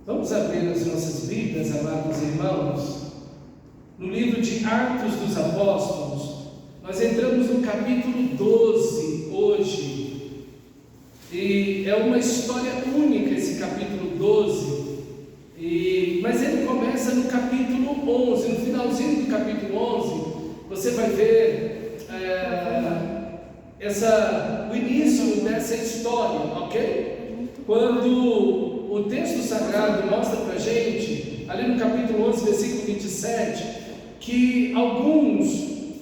Vamos abrir as nossas Bíblias, amados irmãos, no livro de Atos dos Apóstolos. Nós entramos no capítulo 12 hoje, e é uma história única esse capítulo 12, mas ele começa no capítulo 11, no finalzinho do capítulo 11, você vai ver o início dessa história, ok? Quando o texto sagrado mostra para a gente, ali no capítulo 11, versículo 27, que alguns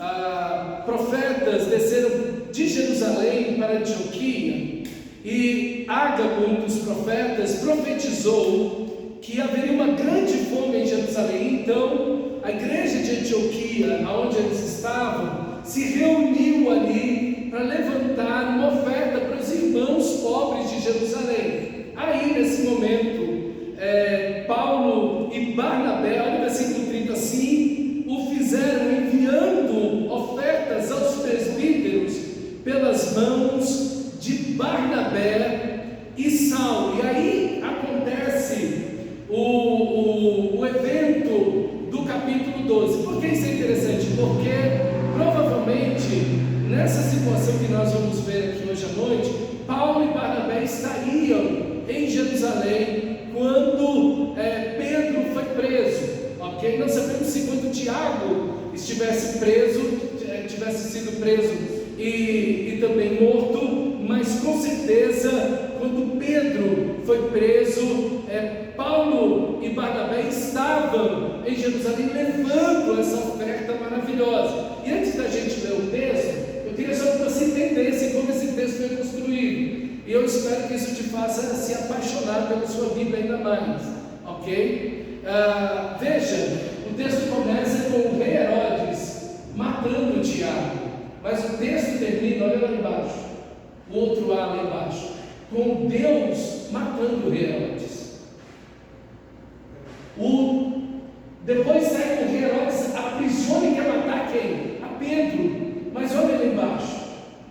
profetas desceram de Jerusalém para Antioquia, e Ágabo, um dos profetas, profetizou que haveria uma grande fome em Jerusalém. Então a igreja de Antioquia, onde eles estavam, se reuniu ali para levantar uma oferta para os irmãos pobres de Jerusalém. Aí, nesse momento, Paulo e Barnabé, olha o versículo 30, assim o fizeram, enviando ofertas aos presbíteros pelas mãos de Barnabé e Saulo. E aí acontece o evento do capítulo 12. Por que isso é interessante? Porque provavelmente nessa situação que nós vamos ver aqui hoje à noite, Paulo e Barnabé estariam em Jerusalém quando Pedro foi preso, ok? Não sabemos se quando Tiago tivesse sido preso e também morto, mas com certeza quando Pedro foi preso, Paulo e Barnabé estavam em Jerusalém levando essa oferta maravilhosa. E antes da gente ler o texto, eu queria só que você entendesse como esse texto foi construído. E eu espero que isso te faça se apaixonar pela sua Bíblia ainda mais, ok? Veja, o texto começa com o rei Herodes matando Tiago, mas o texto termina, olha lá embaixo, o outro A lá embaixo, com Deus matando o rei Herodes. Depois sai com o rei Herodes, aprisiona e quer matar quem? A Pedro. Mas olha lá embaixo,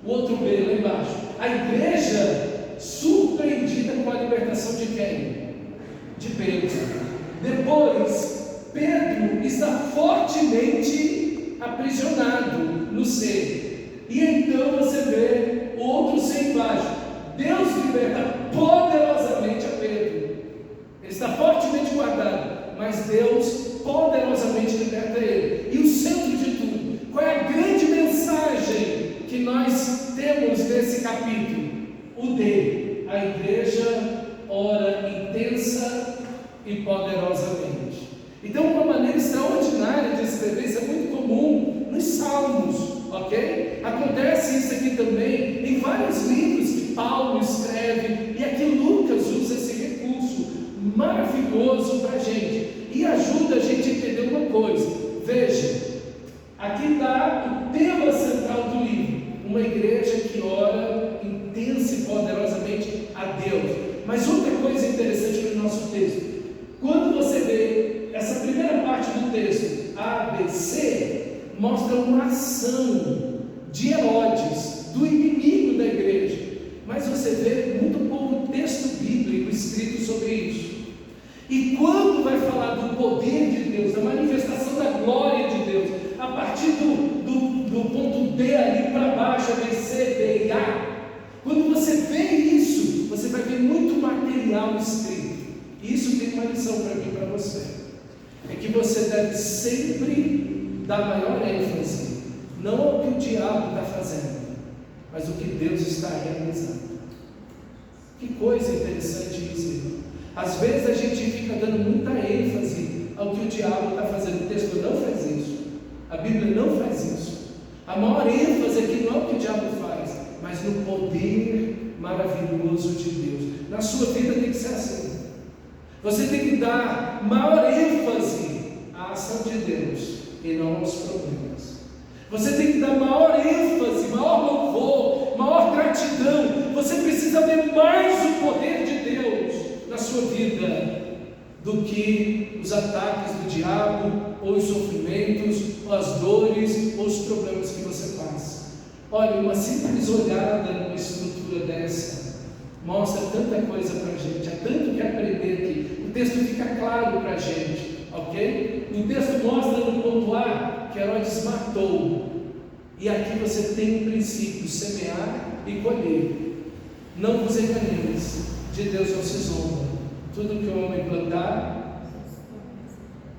o outro B lá embaixo, a igreja surpreendida com a libertação de quem? De Pedro. Depois, Pedro está fortemente aprisionado no C. E então você vê o outro C embaixo. Deus liberta poderosamente a Pedro. Ele está fortemente guardado, mas Deus poderosamente liberta ele. E o centro de tudo, qual é a grande mensagem que nós temos nesse capítulo? O D. A igreja ora intensa e poderosamente. Então, uma maneira extraordinária de escrever, isso é muito comum nos Salmos, ok? Acontece isso aqui também em vários livros que Paulo escreve, e aqui Lucas usa esse recurso maravilhoso para a gente, e ajuda a gente a entender uma coisa. Veja, aqui está o tema central do livro, uma igreja que ora intensa e poderosamente a Deus. Mas outra coisa interessante no nosso texto, quando você vê essa primeira parte do texto, A, B, C, mostra uma ação de Herodes, do inimigo da igreja, mas você vê muito pouco texto bíblico escrito sobre isso. E quando vai falar do poder de Deus, da manifestação da glória de Deus, a partir do ponto D ali para baixo, B, C, D e A, quando você vê isso, você vai ver muito material escrito. E isso tem uma lição para mim e para você. É que você deve sempre dar maior ênfase, não ao que o diabo está fazendo, mas o que Deus está realizando. Que coisa interessante isso, irmão. Às vezes a gente fica dando muita ênfase ao que o diabo está fazendo. O texto não faz isso, a Bíblia não faz isso. A maior ênfase aqui não é o que o diabo faz, mas no poder maravilhoso de Deus. Na sua vida tem que ser assim. Você tem que dar maior ênfase à ação de Deus e não aos problemas. Você tem que dar maior ênfase, maior louvor, maior gratidão. Você precisa ver mais o poder de Deus na sua vida do que os ataques do diabo, ou os sofrimentos, ou as dores, ou os problemas que você passa. Olha, uma simples olhada numa estrutura dessa mostra tanta coisa para a gente, há tanto que aprender aqui. O texto fica claro para a gente, ok? O texto mostra no ponto A que Herodes matou. E aqui você tem um princípio: semear e colher. Não vos enganeis, de Deus não se zomba. Tudo que o homem plantar,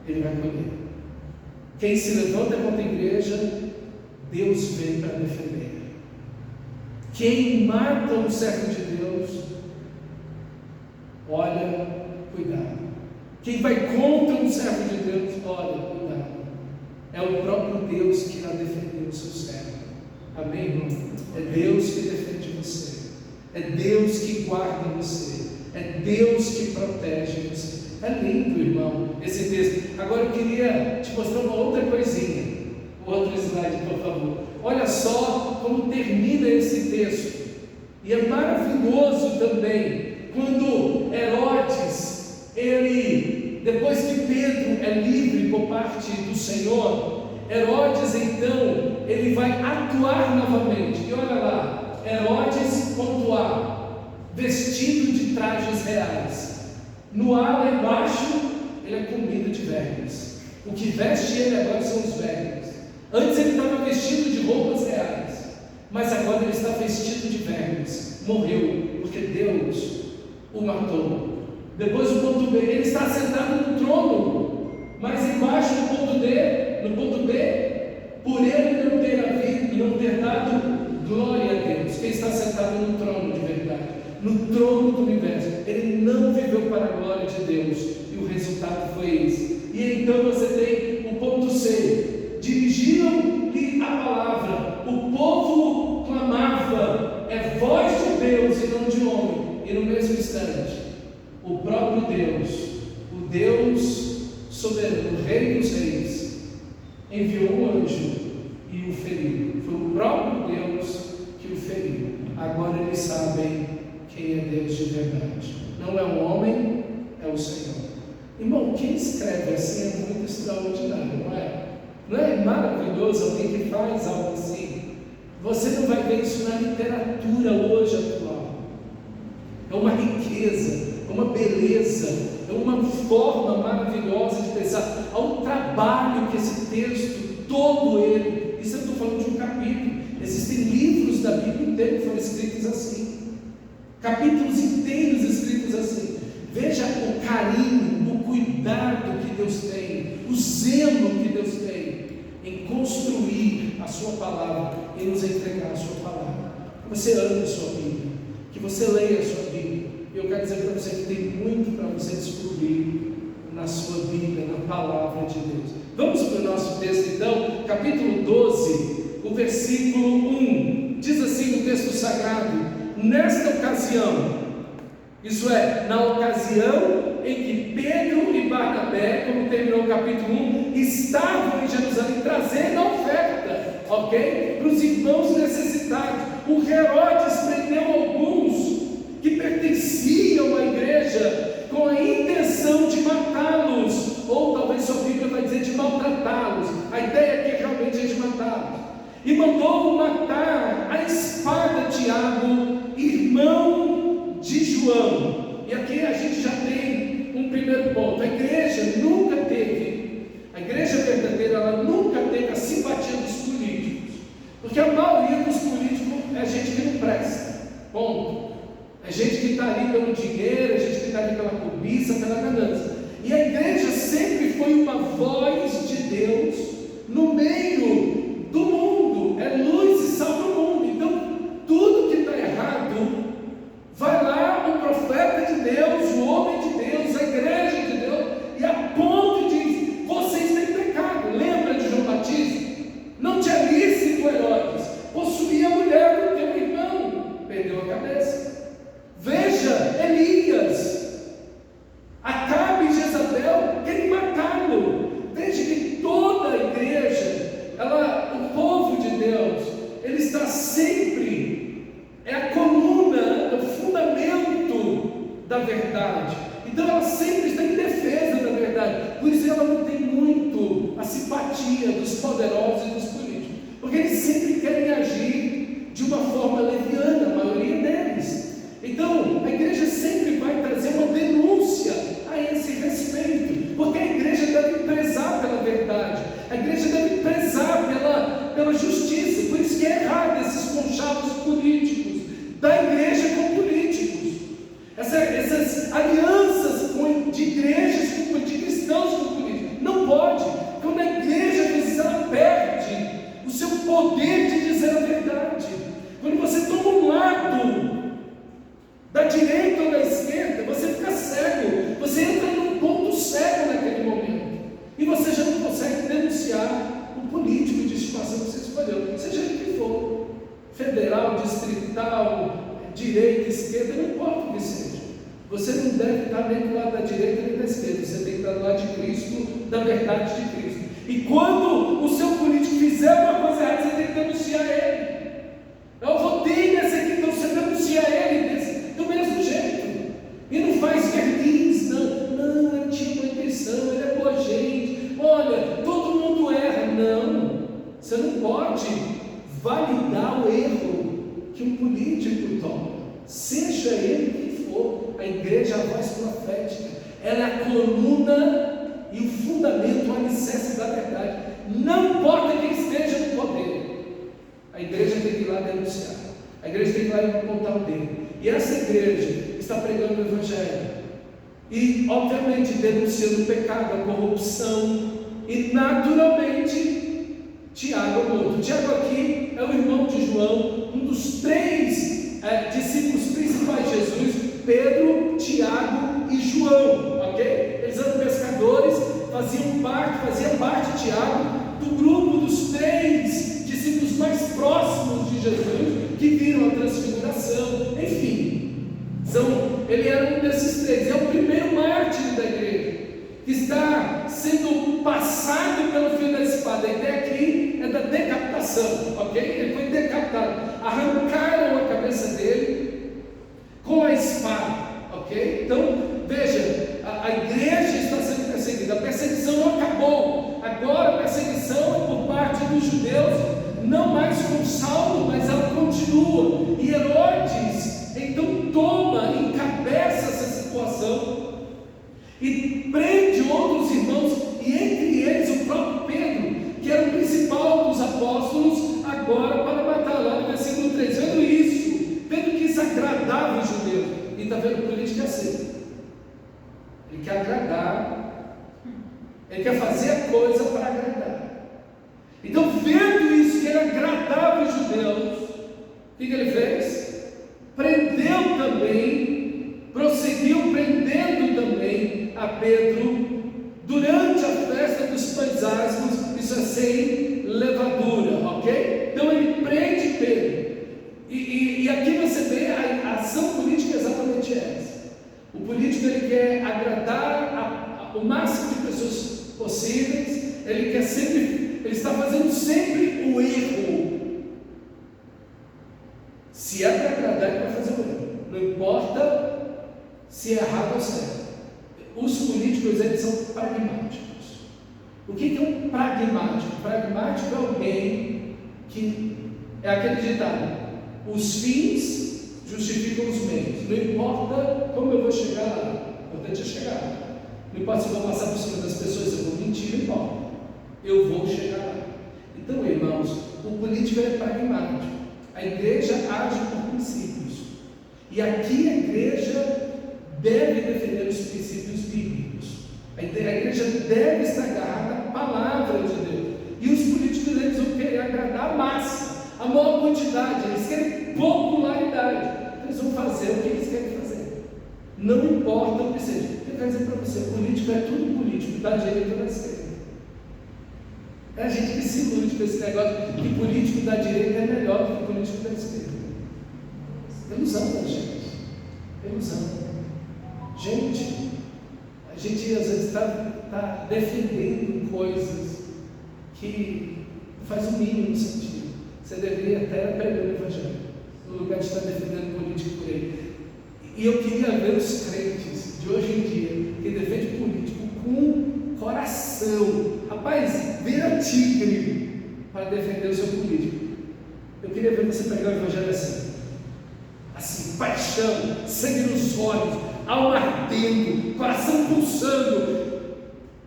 ele vai colher. Quem se levanta contra a igreja, Deus vem para defender. Quem mata um servo de Deus, olha, cuidado. Quem vai contra um servo de Deus, olha, cuidado. É o próprio Deus que irá defender o seu servo. Amém, irmão? É Deus que defende você. É Deus que guarda você. É Deus que protege você. É lindo, irmão, esse texto. Agora eu queria te mostrar uma outra coisinha. O outro slide, por favor. Olha só como termina esse texto. E é maravilhoso também quando Herodes, ele, depois que Pedro é livre por parte do Senhor, Herodes então, ele vai atuar novamente. E olha lá, Herodes, ponto A, vestido de trajes reais. No A lá embaixo, ele é comido de vermes. O que veste ele agora são os vermes. Antes ele estava vestido de roupas reais, mas agora ele está vestido de vermes. Morreu, porque Deus o matou. Depois o ponto B, ele está sentado no trono, mas embaixo no ponto B, por ele não ter havido, não ter dado glória a Deus. Quem está sentado no trono de verdade, no trono do universo, ele não viveu para a glória de Deus, e o resultado foi esse. E então você tem o ponto C: dirigiram-lhe a palavra, o povo clamava, é voz de Deus e não de homem. E no mesmo instante, o próprio Deus, o Deus soberano, o Rei dos Reis, enviou um anjo e o feriu. Foi o próprio Deus que o feriu. Agora eles sabem quem é Deus de verdade. Não é um homem, é o Senhor. Irmão, quem escreve assim é muito extraordinário, não é? Não é maravilhoso alguém que faz algo assim? Você não vai ver isso na literatura hoje atual. É uma riqueza, é uma beleza, é uma forma maravilhosa de pensar. Há um trabalho que esse texto, todo ele, isso eu estou falando de um capítulo, existem livros da Bíblia inteira que foram escritos assim, capítulos inteiros escritos assim. Veja o carinho, o cuidado que Deus tem, o zelo que Deus tem em construir a sua palavra e nos entregar a sua palavra. Que você ame a sua Bíblia, que você leia a sua Bíblia. Eu quero dizer para você que tem muito para você descobrir na sua Bíblia, na palavra de Deus. Vamos para o nosso texto então, capítulo 12, o versículo 1. Diz assim o texto sagrado: nesta ocasião, isso é, na ocasião em que Pedro e Barnabé, como terminou o capítulo 1, estavam em Jerusalém trazendo a oferta, ok? Para os irmãos necessitados. O Herodes prendeu alguns que pertenciam à igreja com a intenção de matá-los, ou talvez sua Bíblia vai dizer de maltratá-los. A ideia aqui realmente é de matá-los. E mandou matar a espada Tiago, irmão de João. E aqui a gente já tem um primeiro ponto. A igreja nunca teve, a igreja verdadeira, ela nunca teve a simpatia dos políticos, porque a maioria dos políticos é gente que não presta, ponto. É gente que está ali pelo dinheiro, é gente que está ali pela cobiça, pela ganância. E a igreja sempre foi uma voz de Deus no meio do mundo, é luz e sal do mundo. Então, tudo que está errado, vai lá o profeta de Deus, o homem de Deus, a igreja de Deus, e aponta e diz: vocês têm pecado. Lembra de João Batista? Não te é lícito, Herodes, possuir a mulher do teu irmão. Perdeu a cabeça. Veja, Elias, Acabe e Jezabel querem matá-lo. Veja que toda a igreja, o povo de Deus, ele está sempre, é a coluna, é o fundamento da verdade. Então ela sempre está em defesa da verdade. Por isso ela não tem muito a simpatia dos poderosos e dos políticos, porque eles sempre querem agir de uma forma leviana, a maioria deles. Então, a igreja sempre vai trazer uma denúncia a esse respeito, porque a igreja deve prezar pela verdade, a igreja deve prezar pela justiça. Por isso que é errado esses conchavos políticos da igreja com políticos, essas alianças de igrejas de cristãos com políticos. Não pode. Quando a igreja, ela perde o seu poder de dizer a verdade. Quando você toma um lado da direita ou da esquerda, você fica cego, você entra num ponto cego naquele momento, e você já não consegue denunciar o político de estimação que você escolheu, seja ele que for, federal, distrital, direita, esquerda, não importa o que seja. Você não deve estar nem do lado da direita nem da esquerda, você tem que estar do lado de Cristo, da verdade de Cristo. E quando o seu político fizer uma coisa errada, você tem que denunciar ele. Eu votei nesse aqui, então você denuncia ele do mesmo jeito. E não faz verniz, não, ele tinha uma intenção, ele é boa gente. Olha, todo mundo erra. Não, você não pode validar o erro que um político toma, seja ele quem for. A igreja é a voz profética, ela é a coluna e o fundamento, o alicerce da verdade. Não importa quem esteja no poder, a igreja tem que ir lá denunciar, a igreja tem que ir lá apontar o dedo. E essa igreja está pregando o Evangelho, e obviamente denunciando o pecado, a corrupção, e naturalmente Tiago é o outro. Tiago aqui é o irmão de João, um dos 3 discípulos principais de Jesus: Pedro, Tiago e João, ok? Eles eram pescadores, faziam parte, Tiago, do grupo dos 3 discípulos mais próximos de Jesus, que viram a transfiguração. Enfim, ele era um desses 3, é o primeiro mártir da igreja, que está sendo passado pelo fio da espada. A ideia aqui é da decapitação, ok? Ele foi decapitado, arrancaram a cabeça dele com a espada, ok? Então, veja, a igreja está sendo perseguida, a perseguição não acabou, agora a perseguição é por parte dos judeus, não mais com Saulo, mas ela continua, e Herodes, então encabeça essa situação, e prende outros irmãos, e entre eles o próprio Pedro, que era o principal dos apóstolos, agora para matar. Lá no versículo 3, vendo isso, Pedro quis agradar os judeus. E está vendo, política é assim, ele quer agradar, ele quer fazer a coisa para agradar. Então, vendo isso, que ele agradava os judeus, o que ele fez? Prendeu também, prosseguiu prendendo também a Pedro durante a festa dos pães asmos, isso é sem levadura, ok? Então ele prende Pedro, e aqui você vê a ação política é exatamente essa. O político, ele quer agradar o máximo de pessoas possíveis, ele está fazendo sempre o erro. Se é para agradar, ele vai fazer o erro, não importa se é errado ou certo. Os políticos, eles são pragmáticos. O que é um pragmático? Pragmático é alguém que é aquele ditado: os fins justificam os meios. Não importa como eu vou chegar lá, o importante é chegar lá. Não importa se eu vou passar por cima das pessoas, eu vou mentir, não importa, eu vou chegar lá. Então, irmãos, o político é pragmático. A igreja age por princípios, e aqui a igreja deve defender os princípios bíblicos. A igreja deve estar agarrada à palavra de Deus. E os políticos, eles vão querer agradar a massa, a maior quantidade, eles querem popularidade. Eles vão fazer o que eles querem fazer, não importa o que seja. Eu quero dizer para você, político é tudo político, da direita ou da esquerda. É a gente que se ilude com esse negócio que político da direita é melhor do que político da esquerda. Ilusão da gente, ilusão. Gente, a gente às vezes está defendendo coisas que não faz o mínimo sentido. Você deveria até pregar o Evangelho, no lugar de estar defendendo político por aí. E eu queria ver os crentes de hoje em dia que defende político com coração. Rapaz, vira tigre para defender o seu político. Eu queria ver você pregar o Evangelho assim. assim, paixão, sangue nos olhos, alma ardendo, coração pulsando,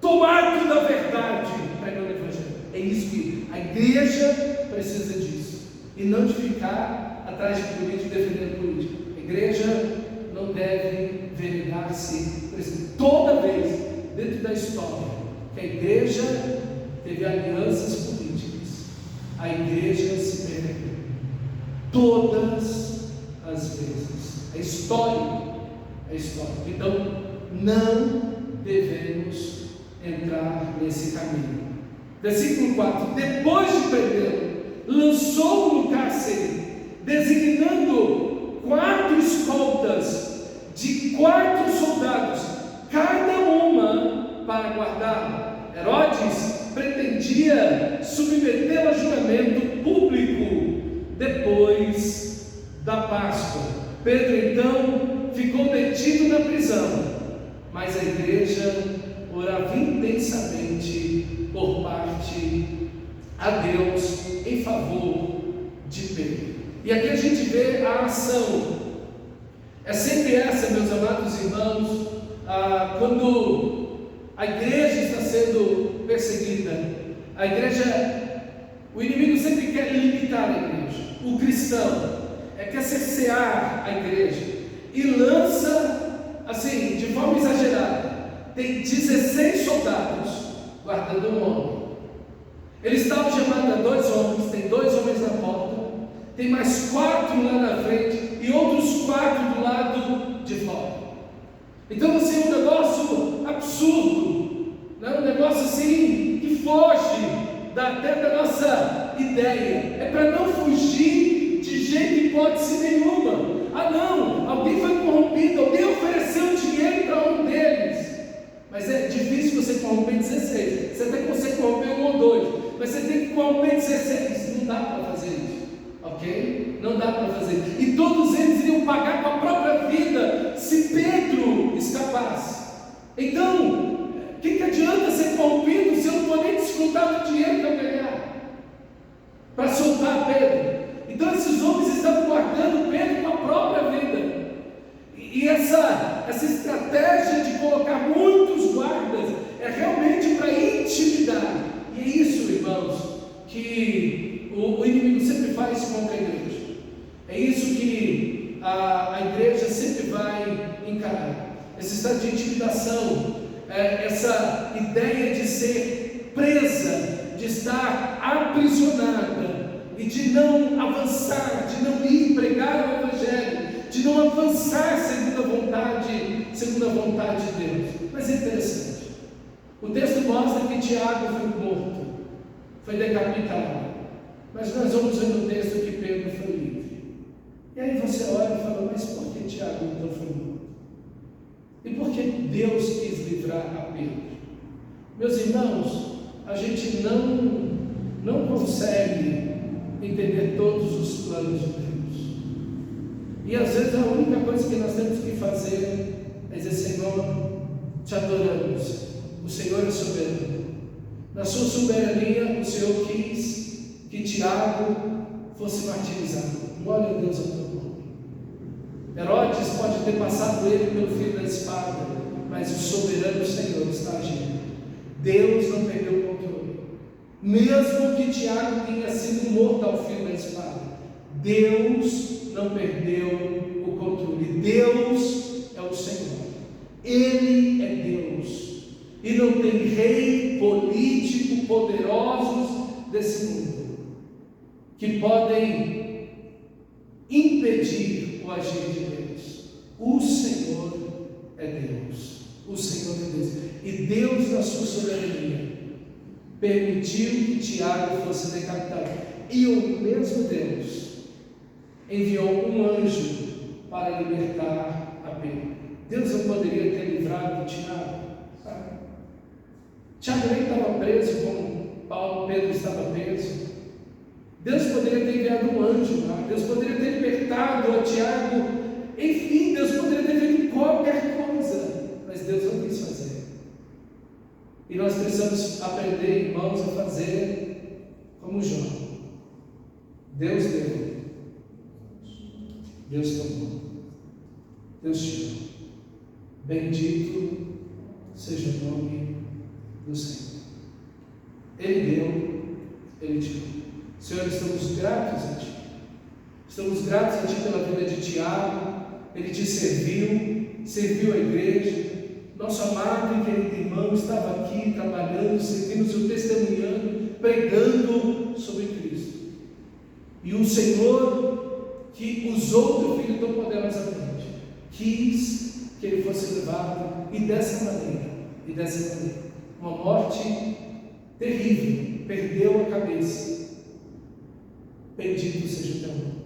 tomado da verdade, pregando o Evangelho. É isso que a igreja precisa disso, e não de ficar atrás de política, defendendo política. A igreja não deve venerar-se por isso. Toda vez dentro da história que a igreja teve alianças políticas, a igreja se perdeu. Todas as vezes. É histórico. É histórico. Então, não devemos entrar nesse caminho. Versículo 4: depois de prendê-lo, lançou-o no cárcere, designando 4 escoltas de 4 soldados, cada uma para guardá-lo. Herodes pretendia submetê-lo a julgamento público depois da Páscoa. Pedro então ficou detido na prisão, mas a igreja orava intensamente por parte a Deus em favor de Pedro. E aqui a gente vê a ação. É sempre essa, meus amados irmãos, quando a igreja está sendo perseguida, a igreja, o inimigo sempre quer limitar a igreja, o cristão, quer cercear a igreja, e lança, assim, de forma exagerada. Tem 16 soldados guardando um homem. Eles estavam chamando a 2 homens, tem 2 homens na porta, tem mais 4 lá na frente e outros 4 do lado de fora. Então assim, é um negócio absurdo, né? Um negócio assim que foge até da nossa ideia. É para não fugir de jeito e hipótese nenhuma. Ah não, alguém foi corrompido, alguém ofereceu dinheiro para um deles. Mas é difícil você corromper 16. Você até consegue corromper 1 ou 2, mas você tem que corromper 16. Não dá para fazer isso, ok? Não dá para fazer. E todos eles iriam pagar com a própria vida se Pedro escapasse. Então, o que adianta ser corrompido se eu não vou nem desfrutar do dinheiro que eu ganhar para soltar Pedro? Então esses homens estavam guardando Pedro com a própria vida. E essa estratégia de colocar muitos guardas é realmente para intimidar. E é isso, irmãos, que o inimigo sempre faz contra a igreja. É isso que a igreja sempre vai encarar. Esse estado de intimidação, essa ideia de ser presa, de estar aprisionada e de não avançar, de não ir pregar o Evangelho, de não avançar segundo a vontade de Deus. Mas é interessante, o texto mostra que Tiago foi morto, foi decapitado, mas nós vamos ver no texto que Pedro foi livre. E aí você olha e fala, mas por que Tiago então foi morto? E por que Deus quis livrar a Pedro? Meus irmãos, a gente não consegue entender todos os planos de Deus. E às vezes a única coisa que nós temos que fazer é dizer, Senhor, te adoramos, o Senhor é soberano. Na sua soberania, o Senhor quis que Tiago fosse martirizado. Glória a Deus ao teu nome. Herodes pode ter passado ele pelo fio da espada, mas o soberano Senhor está agindo. Deus não perdeu o controle. Mesmo que Tiago tenha sido morto ao fio da espada, Deus não perdeu o controle. Deus é o Senhor. Ele é Deus. E não tem rei político poderosos desse mundo que podem impedir o agir de Deus. O Senhor é Deus. O Senhor é Deus. E Deus, na sua soberania, permitiu que Tiago fosse decapitado. E o mesmo Deus enviou um anjo para libertar a Pedro. Deus não poderia ter livrado Tiago, sabe? Tiago nem estava preso como Pedro estava preso. Deus poderia ter enviado um anjo lá, Deus poderia ter libertado a Tiago, enfim, Deus poderia ter feito qualquer coisa, mas Deus não quis fazer. E nós precisamos aprender, irmãos, a fazer como Jó. Deus deu, Deus te amou. Deus te ama. Bendito seja o nome do Senhor. Ele deu, Ele te deu. Senhor, estamos gratos a Ti. Estamos gratos a Ti pela vida de Tiago. Ele te serviu a igreja. Nosso amado e querido irmão estava aqui trabalhando, servindo, testemunhando, pregando sobre Cristo. E o Senhor, que usou teu filho tão poderosamente, quis que ele fosse levado, e dessa maneira, uma morte terrível, perdeu a cabeça. Bendito seja o teu nome.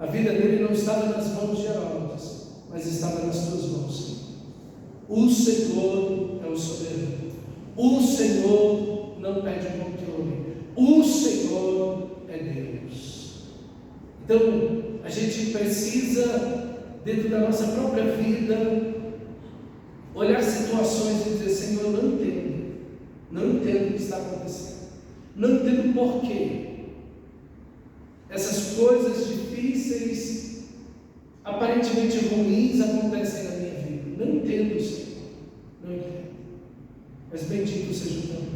A vida dele não estava nas mãos de Herodes, mas estava nas tuas mãos, Senhor. O Senhor é o soberano. O Senhor não perde o controle. O Senhor é Deus. Então, a gente precisa, dentro da nossa própria vida, olhar situações e dizer: Senhor, eu não entendo o que está acontecendo, não entendo por quê essas coisas difíceis, aparentemente ruins, acontecem na minha vida. Não entendo, Senhor, não entendo. Mas bendito seja o teu nome.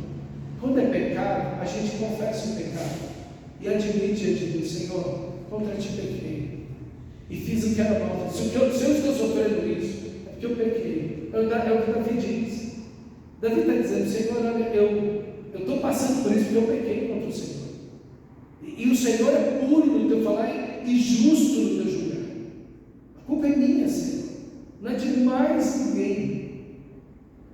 Quando é pecado, a gente confessa o pecado e admite diante de Deus: Senhor, contra ti pequei e fiz o que era mal. Se eu estou sofrendo isso, é porque eu pequei. É o que Davi diz. Davi está dizendo: Senhor, olha, eu estou passando por isso porque eu pequei contra o Senhor. E o Senhor é puro no teu falar e justo no teu julgar. A culpa é minha, Senhor, não é de mais ninguém.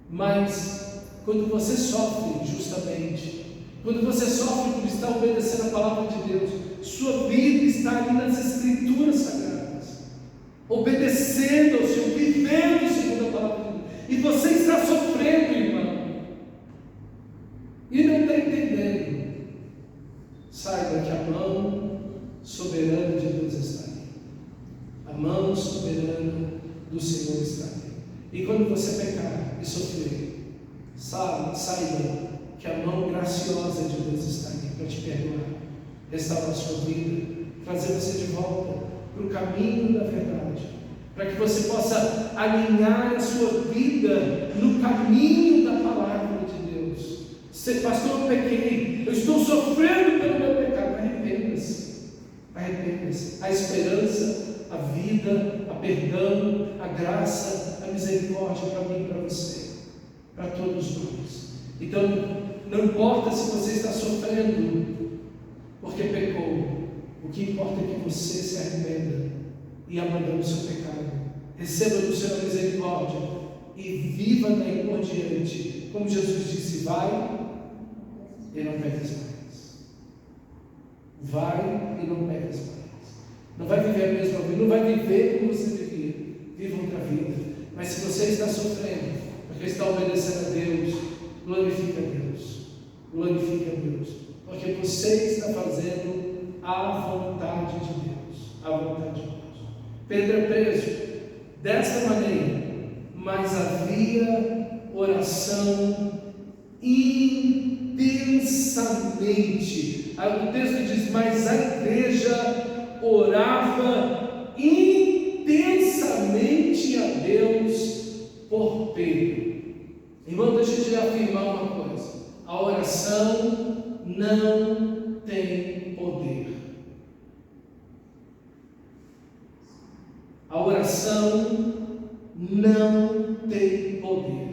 Mas quando você sofre justamente, quando você sofre por estar obedecendo a palavra de Deus, sua vida está ali nas Escrituras Sagradas, obedecendo ao Senhor, vivendo segundo a palavra de Deus, e você está sofrendo, irmão, e não está entendendo. Saiba que a mão soberana de Deus está ali. A mão soberana do Senhor está ali. E quando você pecar e sofrer, saiba que a mão graciosa de Deus está ali para te perdoar, restaurar a sua vida, trazer você de volta para o caminho da verdade, para que você possa alinhar a sua vida no caminho da palavra de Deus. Pastor, eu pequei, eu estou sofrendo pelo meu pecado. Arrependa-se. A esperança, a vida, a perdão, a graça, a misericórdia para mim e para você, para todos nós. Então, não importa se você está sofrendo porque pecou, o que importa é que você se arrependa e abandone o seu pecado, receba do Senhor a misericórdia e viva daí por diante. Como Jesus disse: vai e não peques mais. Vai e não peques mais. Não vai viver a mesma vida, não vai viver como você vivia. Viva outra vida. Mas se você está sofrendo porque está obedecendo a Deus, glorifica a Deus. Glorifica a Deus. Porque você está fazendo a vontade de Deus. A vontade de Deus. Pedro é preso desta maneira, mas havia oração intensamente. O texto diz: mas a igreja orava intensamente a Deus por Pedro. Irmão, deixa eu te afirmar uma coisa: a oração não tem poder. A oração não tem poder.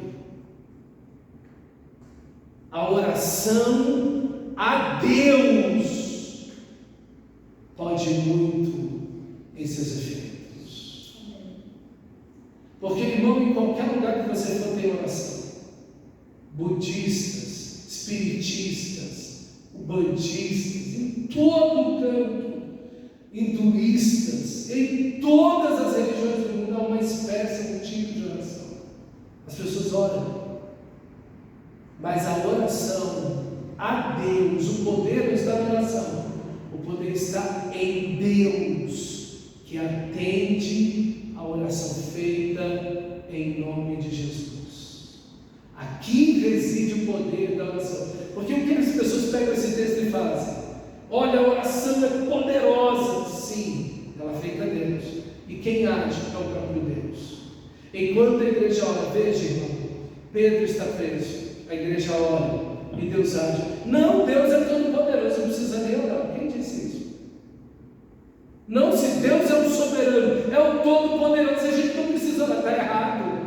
A oração a Deus pode muito em seus efeitos. Porque, irmão, em qualquer lugar que você for tem oração. Budistas, espiritistas, ubandistas, em todo canto, hinduístas, em todas as religiões do mundo há uma espécie, um tipo de oração. As pessoas oram. Mas a oração a Deus, o poder não está na oração, o poder está em Deus, que atende a oração feita em nome de Jesus. Aqui reside o poder da oração. Porque o que as pessoas pegam esse texto e fazem? Olha, a oração é poderosa. Sim, ela ela é feita a Deus. E quem age é o próprio Deus. Enquanto a igreja ora, veja, irmão, Pedro está preso, a igreja ora e Deus age. Não, Deus é todo poderoso, não precisa nem orar. Quem disse isso? Não, se Deus é o soberano, é o todo poderoso, a gente não precisa orar. Está errado,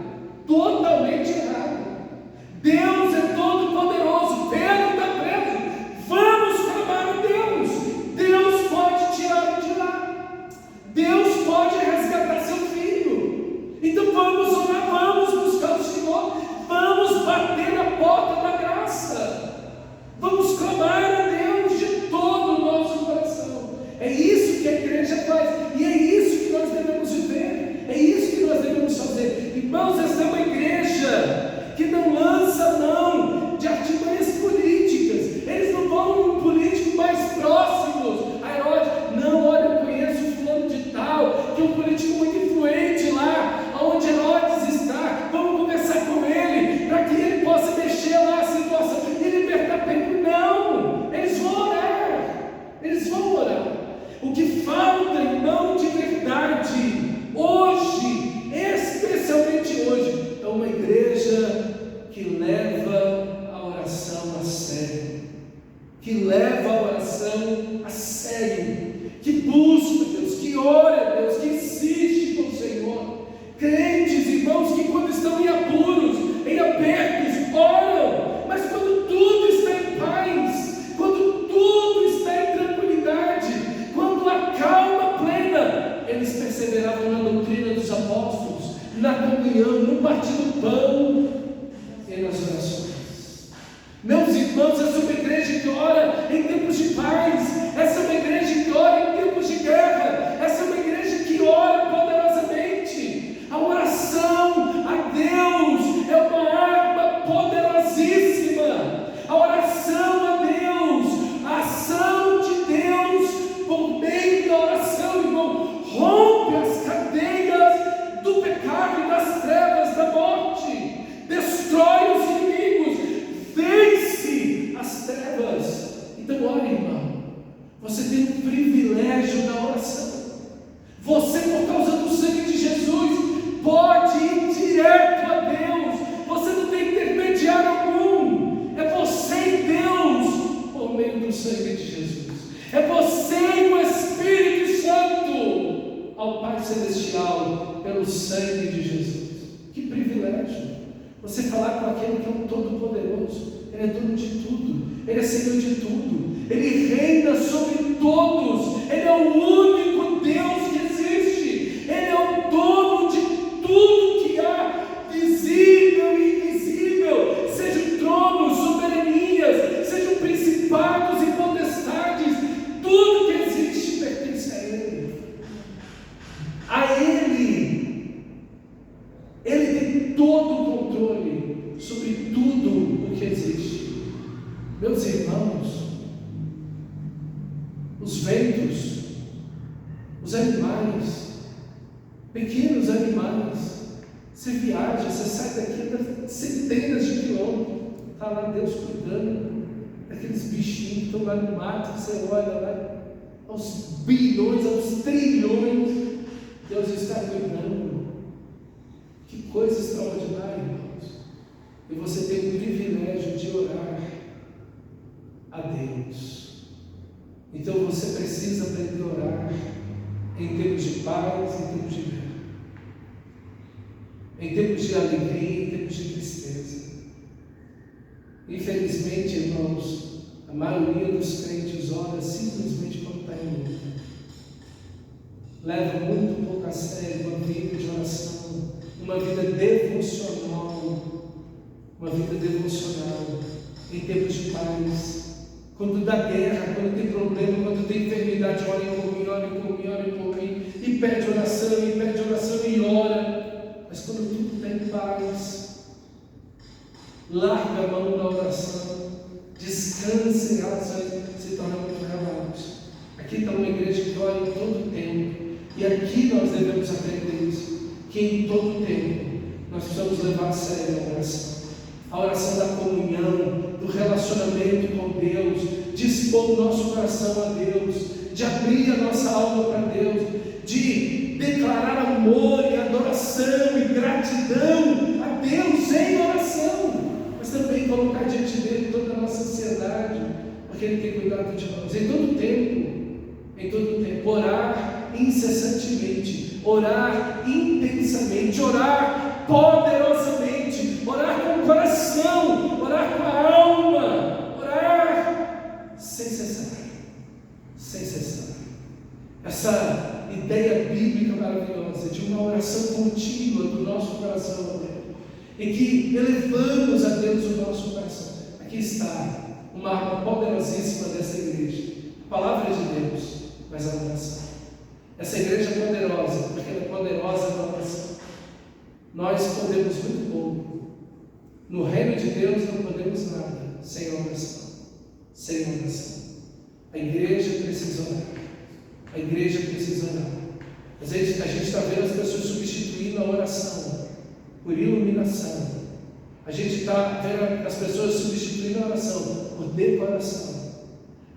totalmente errado. Deus é todo poderoso. Pedro está preso, vamos clamar a Deus. Deus pode tirá-lo de lá, Deus pode resgatar seu filho. Então vamos orar, vamos buscar o Senhor, vamos bater na porta da graça, vamos clamar a Deus de todo o nosso coração. É isso que a igreja faz, e é isso que nós devemos viver, é isso que nós devemos fazer. Irmãos, essa é uma igreja que não lança mão de artimanhas políticas. Eles não vão num político mais próximo a Herodes. Não, olha, eu conheço fulano de tal, que é um político muito influente lá onde Herodes está, vamos conversar com ele para que ele possa mexer lá a situação e libertar Pedro. Não, eles vão orar, eles vão orar. O que falta, irmão, de verdade hoje, especialmente hoje, é uma igreja que leva a oração a sério, que leva a oração a sério, que busca Deus, que ora a Deus, que insiste com o Senhor. Crentes, irmãos, que quando estão em apuros, em apertos, oram, mas quando tudo está em paz, quando tudo está em tranquilidade, quando a calma plena, eles perseveravam na doutrina dos apóstolos, na comunhão, no partir do pão e nas orações. Meus irmãos, essa é uma igreja que ora em tempos de paz, essa é uma igreja que ora em tempos de guerra, essa é uma igreja que ora poderosamente. A oração a Deus é uma arma poderosíssima. A oração a Deus, a ação de Deus por meio da oração, irmão, rompe as cadeias do pecado e das trevas, da morte, destrói os inimigos, vence as trevas. Então, olha, irmão, você tem o privilégio da oração. Você, por causa do sangue de Jesus, pode ir direto a Deus. Você não tem intermediário algum. É você e Deus por meio do sangue de Jesus. É você e o Espírito Santo ao Pai Celestial pelo sangue de Jesus. Que privilégio você falar com aquele que é um Todo-Poderoso. Ele é dono de tudo, Ele é Senhor de tudo, Ele reina sobre todos, Ele é o único Deus que existe, Ele é o dono de tudo que há, visível e invisível, sejam tronos, soberanias, sejam principados e potestades, tudo que existe pertence a Ele. A Ele tem todo o controle sobre tudo o que existe. Meus irmãos, os ventos, os animais, pequenos animais, você viaja, você sai daqui, anda centenas de quilômetros, está lá Deus cuidando daqueles bichinhos que estão lá no mato, você olha lá, aos bilhões, aos trilhões, Deus está cuidando. Que coisa extraordinária, irmãos. E você tem o privilégio de orar a Deus. Então você precisa aprender a orar em tempos de paz, em tempos de guerra, em tempos de alegria, em tempos de tristeza. Infelizmente, irmãos, a maioria dos crentes ora simplesmente quando está em luta. Leva muito pouco a sério uma vida de oração, uma vida devocional, em tempos de paz. Quando dá guerra, quando tem problema, quando tem enfermidade, orem por mim, e pede oração, e ora. Mas quando tudo está em paz, larga a mão da oração, descansa em relações, se torna muito relaxo. Aqui está uma igreja que ora em todo tempo, e aqui nós devemos aprender isso, que em todo tempo nós precisamos levar a sério a oração da comunhão, do relacionamento com Deus, de expor o nosso coração a Deus, de abrir a nossa alma para Deus, de declarar amor e adoração e gratidão a Deus em oração, mas também colocar diante dele toda a nossa ansiedade, porque ele tem cuidado de nós em todo tempo, orar incessantemente, orar intensamente, orar poderosamente, orar com o coração, orar com a alma, orar sem cessar. Essa ideia bíblica maravilhosa de uma oração contínua do nosso coração a Deus, em que elevamos a Deus o nosso coração. Aqui está uma arma poderosíssima dessa igreja, a palavra de Deus, mas a oração. Essa igreja é poderosa, porque ela é poderosa na oração. Nós podemos muito pouco. No reino de Deus não podemos nada sem oração. A igreja precisa orar. Às vezes a gente está vendo as pessoas substituindo a oração por iluminação. A gente está vendo as pessoas substituindo a oração por decoração.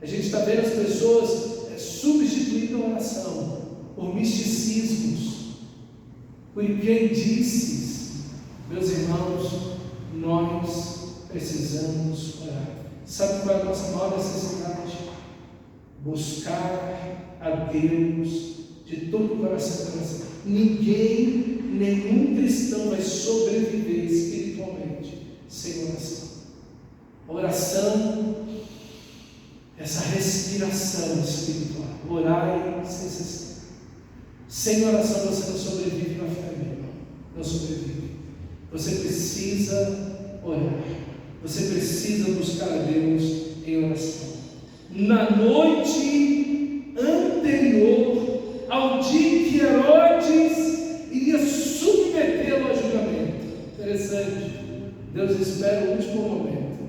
A gente está vendo as pessoas substituindo a oração por misticismos, por crendices. Meus irmãos, nós precisamos orar. Sabe qual é a nossa maior necessidade? Buscar a Deus de todo o coração. Nenhum cristão vai sobreviver espiritualmente sem oração. Oração, essa respiração espiritual. Orai sem cessar. Sem oração você não sobrevive na fé, meu irmão. Não sobrevive. Você precisa orar. Você precisa buscar a Deus em oração. Na noite anterior ao dia que Herodes iria submetê-lo a julgamento. Interessante. Deus espera o último momento.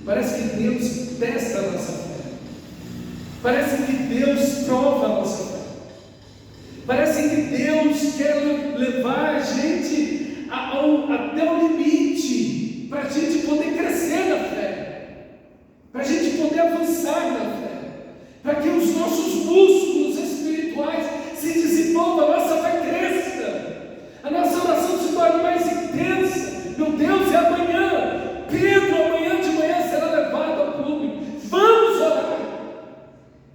Parece que Deus testa a nossa fé. Parece que Deus prova a nossa fé. Parece que Deus quer levar a gente até o limite, para a gente poder crescer na fé, para a gente poder avançar na fé, para que os nossos músculos espirituais se desenvolvam, a nossa fé cresça, a nossa oração se torne mais intensa. Meu Deus, é amanhã. Pedro, amanhã de manhã será levado ao público. Vamos orar.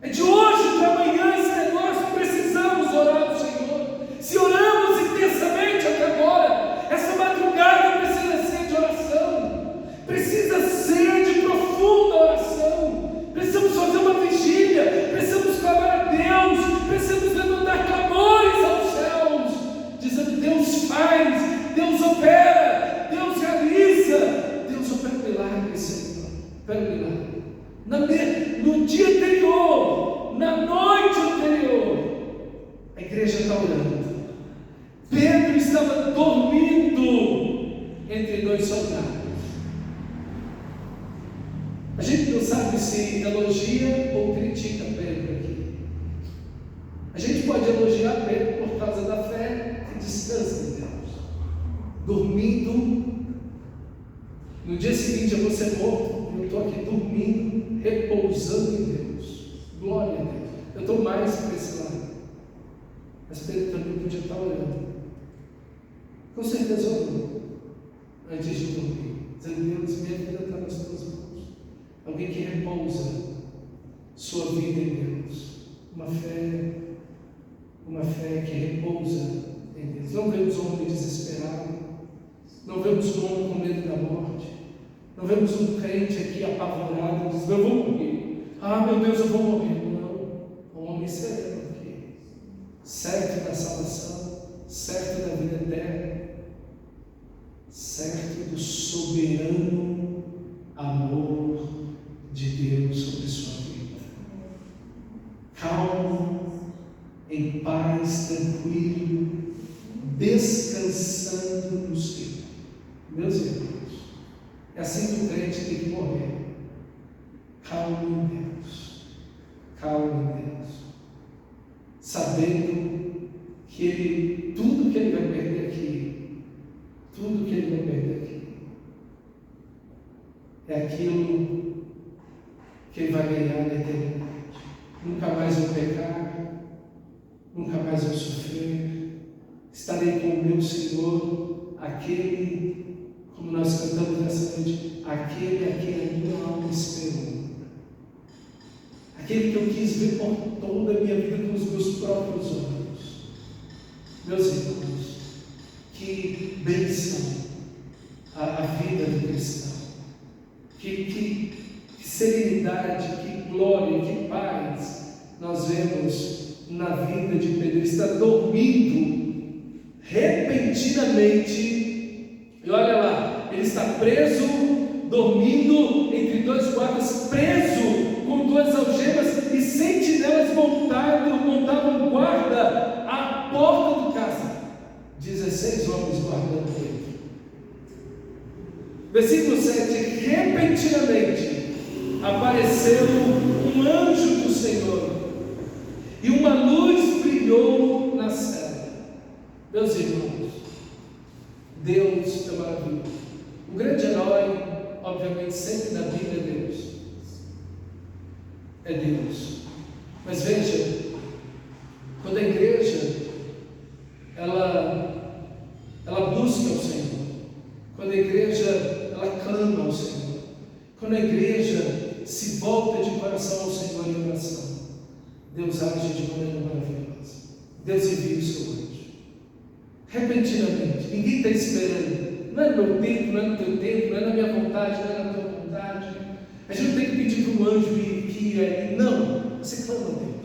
É de hoje para amanhã esse negócio. Precisamos orar ao Senhor. Se oramos intensamente até agora, essa madrugada precisa ser de oração, precisa ser de profunda oração. Precisamos fazer uma vigília, precisamos clamar a Deus, precisamos levantar clamores aos céus, dizendo: Deus faz, Deus opera, Deus realiza, Deus opera milagres, Senhor. Opera milagre. No dia anterior, na noite anterior, a igreja está orando. Pedro estava dormindo entre dois soldados. A gente não sabe se elogia ou critica Pedro aqui. A gente pode elogiar Pedro por causa da fé e descansa em Deus. Dormindo, no dia seguinte eu vou ser morto. Eu estou aqui dormindo, repousando em Deus. Glória a Deus. Eu estou mais para esse lado. Mas Pedro também podia estar orando. Com certeza orou antes de dormir, dizendo: Deus, minha vida está nas tuas mãos. Alguém que repousa sua vida em Deus. Uma fé que repousa em Deus. Não vemos um homem desesperado. Não vemos um homem com medo da morte. Não vemos um crente aqui apavorado, dizendo: eu vou morrer. Ah, meu Deus, eu vou morrer. Não. Um homem sereno aqui, certo da salvação, certo da vida eterna, certo do soberano amor de Deus sobre sua vida. Calmo, em paz, tranquilo, descansando no Senhor. Meus irmãos, é assim que o crente tem que morrer. Calmo em Deus. Calmo em Deus. Sabendo que tudo que ele vai perder aqui, é aquilo que ele vai ganhar na eternidade. Nunca mais vou pecar, mais eu sofrer, estarei com o meu Senhor, aquele, como nós cantamos nessa noite, aquele a quem a minha alma esperou, aquele que eu quis ver por toda a minha vida com os meus próprios olhos. Meus irmãos, que bênção a vida do cristão, que serenidade, que glória, que paz nós vemos na vida de Pedro. Ele está dormindo repentinamente, e olha lá, ele está preso, dormindo entre dois guardas, preso com duas algemas, e sentinelas montavam guarda à porta do cárcere. 16 homens guardando ele. Versículo 7: repentinamente apareceu um anjo do Senhor, e uma luz brilhou na cela. Meus irmãos, Deus é maravilhoso. O grande herói, obviamente, sempre na Bíblia é Deus. É Deus. Mas veja, quando a igreja ela busca o Senhor, quando a igreja ela clama ao Senhor, quando a igreja se volta de coração ao Senhor em oração, Deus age de maneira maravilhosa. Deus envia o seu anjo repentinamente, ninguém está esperando, não é no meu tempo, não é no teu tempo, não é na minha vontade, não é na tua vontade. A gente não tem que pedir para um anjo ir aí, não. Você clama a Deus,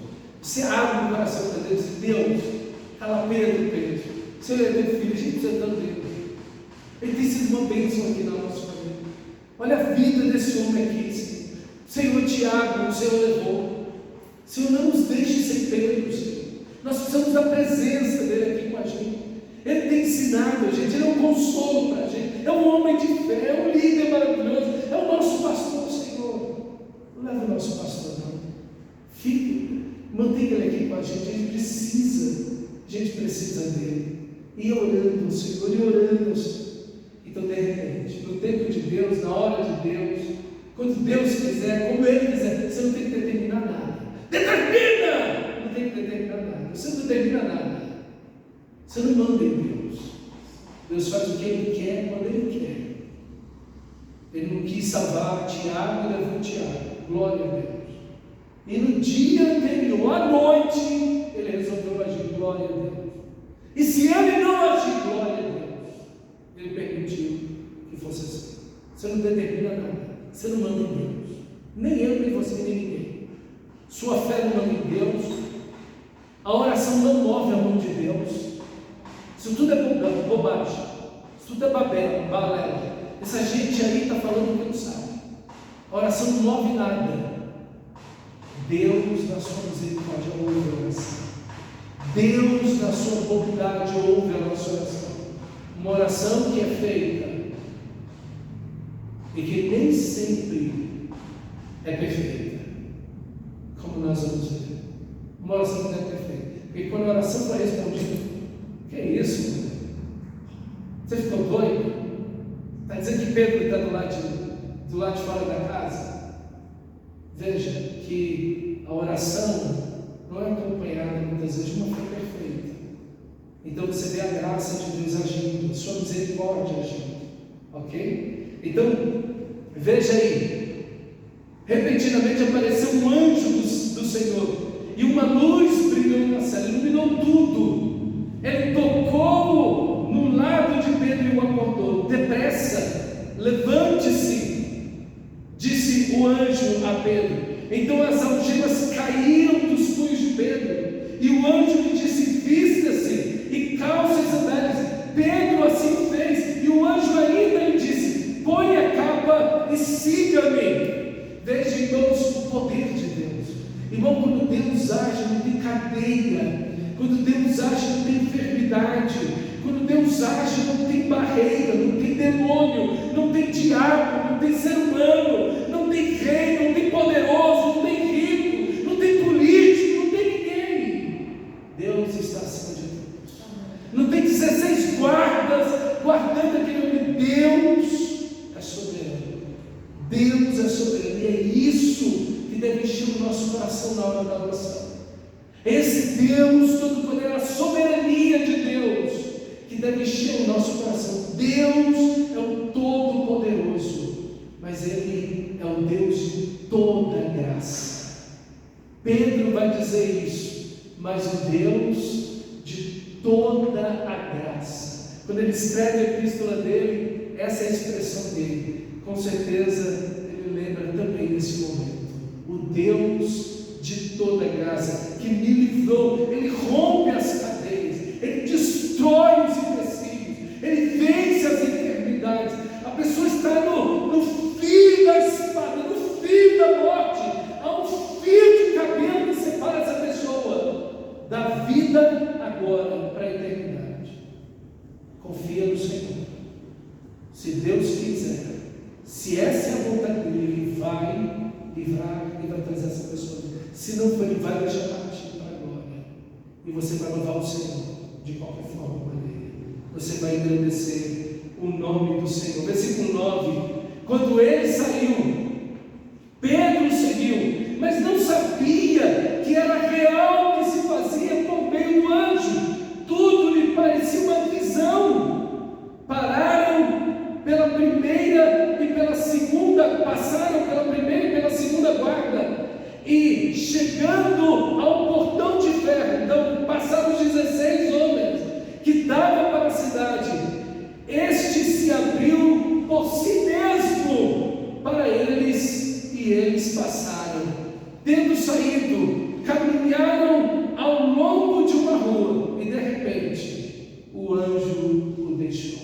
você abre o coração para Deus e diz: Deus, cala Pedro, Senhor é teu filho, a gente precisa tanto dele. Ele tem sido uma bênção aqui na nossa família. Olha a vida desse homem aqui, Senhor. Tiago, o Senhor levou. Senhor, não nos deixe sem Pedro, Senhor. Nós precisamos da presença dele aqui com a gente. Ele tem ensinado a gente, ele é um consolo para a gente, é um homem de fé, é um líder maravilhoso, é o nosso pastor, Senhor. Não leva o nosso pastor, não. Fique, mantenha ele aqui com a gente a gente precisa dele. E orando ao Senhor, e orando ao Senhor. Então, de repente, no tempo de Deus, na hora de Deus, quando Deus quiser, como Ele quiser, você não tem que determinar nada. Determina! Não tem que determinar nada. Você não determina nada. Você não manda em Deus. Deus faz o que Ele quer, quando Ele quer. Ele não quis salvar Tiago e levou Tiago. Glória a Deus. E no dia anterior, à noite, Ele resolveu agir. Glória a Deus. E se Ele não agir, glória a Deus, Ele permitiu que fosse assim. Você não determina nada. Você não manda em Deus. Nem eu, nem você, nem ninguém. Sua fé não manda em Deus. A oração não move a mão de Deus. Isso tudo é bobagem. Isso tudo é balela. Essa gente aí está falando que não sabe. A oração não move nada. Deus, na sua misericórdia, ouve a oração. Deus, na sua bondade, ouve a nossa oração. Uma oração que é feita e que nem sempre é perfeita, como nós vamos ver. Uma oração que não é perfeita, porque quando a oração foi respondida, que é isso, meu? Você ficou doido? Está dizendo que Pedro está do lado de fora da casa? Veja que a oração não é acompanhada muitas vezes de uma fé perfeita. Então você vê a graça de Deus agindo, a sua misericórdia agindo, ok? Então, veja aí, repentinamente apareceu um anjo do Senhor, e uma luz brilhou na cela, iluminou tudo. Ele tocou no lado de Pedro e o acordou. Depressa, levante-se, disse o anjo a Pedro. Então as algemas caíram dos punhos de Pedro, e o anjo lhe disse: vista-se e calce as sandálias. Pedro assim fez, e o anjo ainda lhe disse: põe a capa e siga-me. Veja, irmãos, o poder de Deus. Irmão, quando Deus age, não tem cadeia. Quando Deus age, não tem enfermidade. Quando Deus age, não tem barreira, não tem demônio, não tem diabo, não tem ser humano, não tem rei, não tem poderoso, não tem rico, não tem político, não tem ninguém. Deus está acima de tudo. Não tem 16 guardas guardando aquele homem. Deus é soberano. Deus é soberano. E é isso que deve encher o nosso coração na hora da oração. Esse Deus Todo-Poderoso deve encher o nosso coração. Deus é o Todo-Poderoso, mas Ele é o Deus de toda graça. Pedro vai dizer isso, mas o Deus de toda a graça. Quando ele escreve a epístola dele, essa é a expressão dele. Com certeza ele lembra também desse momento. O Deus de toda graça, que me livrou. Ele rompe as cadeias, Ele destrói os empecilhos, Ele vence as enfermidades. A pessoa está no fio da espada, no fio da morte. Há um fio de cabelo que separa essa pessoa da vida agora para a eternidade. Confia no Senhor. Se Deus quiser, se essa é a vontade dele, Ele vai livrar e vai trazer essa pessoa. Se não for, Ele vai deixar partir para a glória. E você vai louvar o Senhor de qualquer forma, maneira. Você vai engrandecer o nome do Senhor. Versículo 9. Quando ele saiu, Pedro seguiu, mas não sabia que era real o que se fazia por meio do anjo. Tudo lhe parecia uma visão. Pararam pela primeira e pela segunda, passaram pela primeira e pela segunda guarda, e chegando ao portão de ferro, então passaram os 16 homens que davam para a cidade. Este se abriu por si mesmo para eles, e eles passaram. Tendo saído, caminharam ao longo de uma rua, e de repente o anjo o deixou.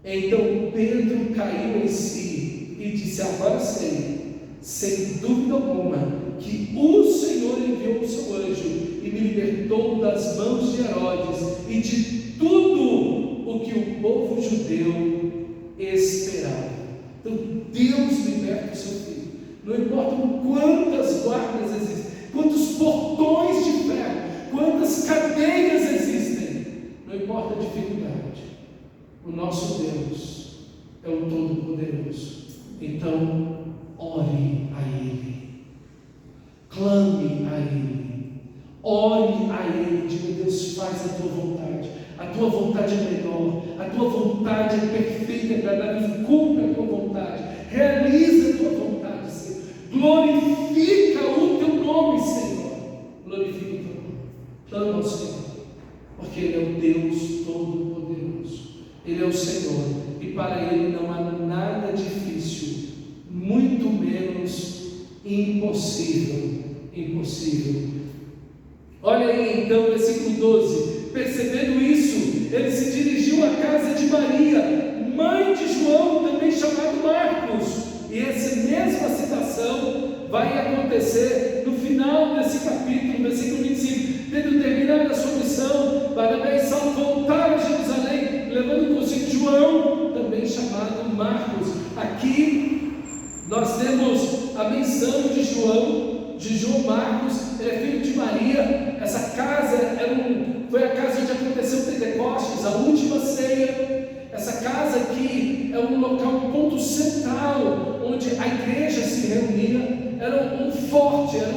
Então Pedro caiu em si e disse: agora sei, sem dúvida alguma, que o Senhor enviou o seu anjo e me libertou das mãos de Herodes e de tudo o que o povo judeu esperava. Então Deus liberta o seu filho. Não importa quantas guardas existem, quantos portões de ferro, quantas cadeias existem, não importa a dificuldade, o nosso Deus é o Todo-Poderoso. Então ore a Ele, clame a Ele, ore a Ele, diga: Deus, faz a tua vontade. A tua vontade é melhor, a tua vontade é perfeita e agradável. Cumpre a tua vontade, realiza a tua vontade, Senhor. Glorifica o teu nome, Senhor. Glorifica o teu nome. Clama ao Senhor, porque Ele é o Deus Todo-Poderoso. Ele é o Senhor, e para Ele não há nada difícil, muito menos impossível. Olha aí então, versículo 12. Percebendo isso, ele se dirigiu à casa de Maria, mãe de João, também chamado Marcos. E essa mesma citação vai acontecer no final desse capítulo, versículo 25. Tendo terminado a sua missão, Barnabé e Saulo voltaram a Jerusalém, levando consigo João, também chamado Marcos. Aqui nós temos a menção de João Marcos. Ele é filho de Maria. Essa casa foi a casa onde aconteceu o Pentecostes, a última ceia. Essa casa aqui é um local, um ponto central, onde a igreja se reunia. Era um forte, era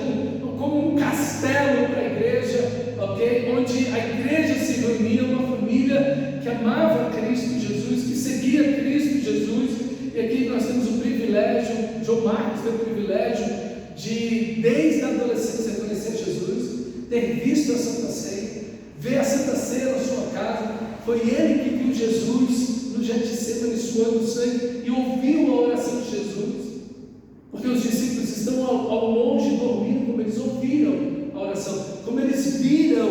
como um castelo para a igreja, ok? Onde a igreja se reunia, uma família que amava Cristo Jesus, que seguia Cristo Jesus. E aqui nós temos o privilégio, João Marcos teve o privilégio de, desde a adolescência, conhecer Jesus, ter visto a Santa Ceia, ver a Santa Ceia na sua casa. Foi ele que viu Jesus no Getsemane suando sangue e ouviu a oração de Jesus, porque os discípulos estão ao longe dormindo, como eles ouviram a oração, como eles viram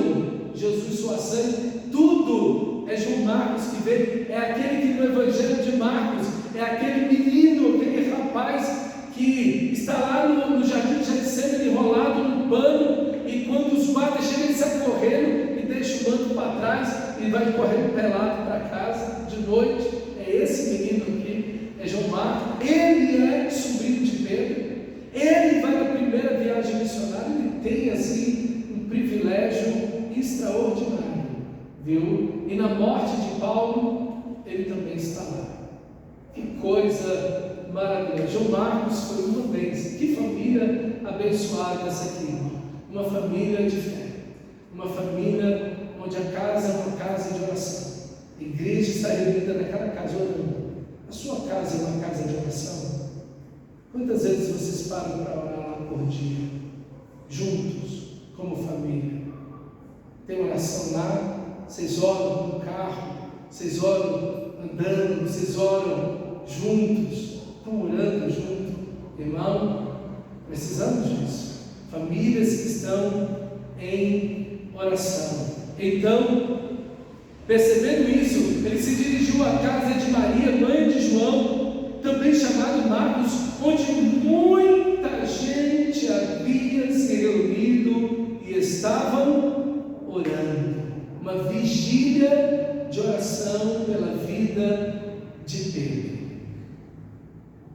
Jesus suar sangue. Tudo é João Marcos que vê. É aquele que no Evangelho de Marcos é aquele menino, aquele rapaz que está lá no jardim de Getsemane enrolado num pano, e quando os guardas chegam, ele sai correndo e deixa o manto para trás e vai correndo pelado para casa de noite. É esse menino aqui, é João Marcos. Ele é sobrinho de Pedro, ele vai na primeira viagem missionária. Ele tem assim um privilégio extraordinário, viu? E na morte de Paulo, ele também está lá. Que coisa maravilhosa. João Marcos foi uma bênção. Que família abençoada essa aqui, irmão. Uma família de fé, uma família onde a casa é uma casa de oração, A igreja está reunida naquela casa orando. A sua casa é uma casa de oração? Quantas vezes vocês param para orar lá por dia? Juntos, como família. Tem oração lá, vocês oram no carro, vocês oram andando, vocês oram juntos, estão orando juntos. Irmão, precisamos disso. Famílias que estão em oração. Então, percebendo isso, ele se dirigiu à casa de Maria, mãe de João, também chamado Marcos, onde muita gente havia se reunido e estavam orando. Uma vigília de oração pela vida de Pedro.